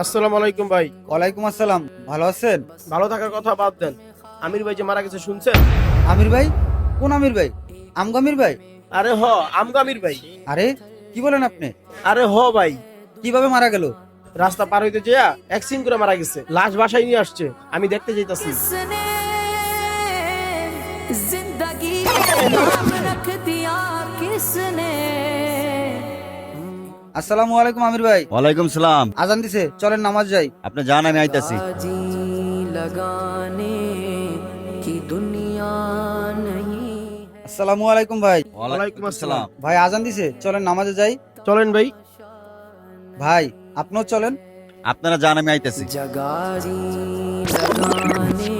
আসসালামু আলাইকুম ভাই। ওয়ালাইকুম আসসালাম। ভালো আছেন? ভালো থাকার কথা বাদ দেন, আমির ভাই যে মারা গেছে শুনছেন? আমির ভাই? কোন আমির ভাই? আমগো আমির ভাই? আরে হ, আমগো আমির ভাই। আরে কি বলেন আপনি? আরে হ ভাই, কিভাবে মারা গেল? রাস্তা পার হইতে যেয়া অ্যাক্সিডেন্ট করে মারা গেছে। লাশ বাসায় নিয়ে আসছে, আমি দেখতে যাইতাছি। किसने जिंदगी में नाम रख दिया किसने। আসসালামু আলাইকুম আমির ভাই। ওয়ালাইকুম সালাম। আজান দিছে, চলেন নামাজ যাই। আপনি যান, আমি আইতাছি। जी लगाने की दुनिया नहीं। আসসালামু আলাইকুম ভাই। ওয়ালাইকুম আসসালাম। ভাই আজান দিছে, চলেন নামাজে যাই। চলেন ভাই। ভাই আপনিও চলেন। আপনারা যান, আমি আইতাছি। जगा जी लगाने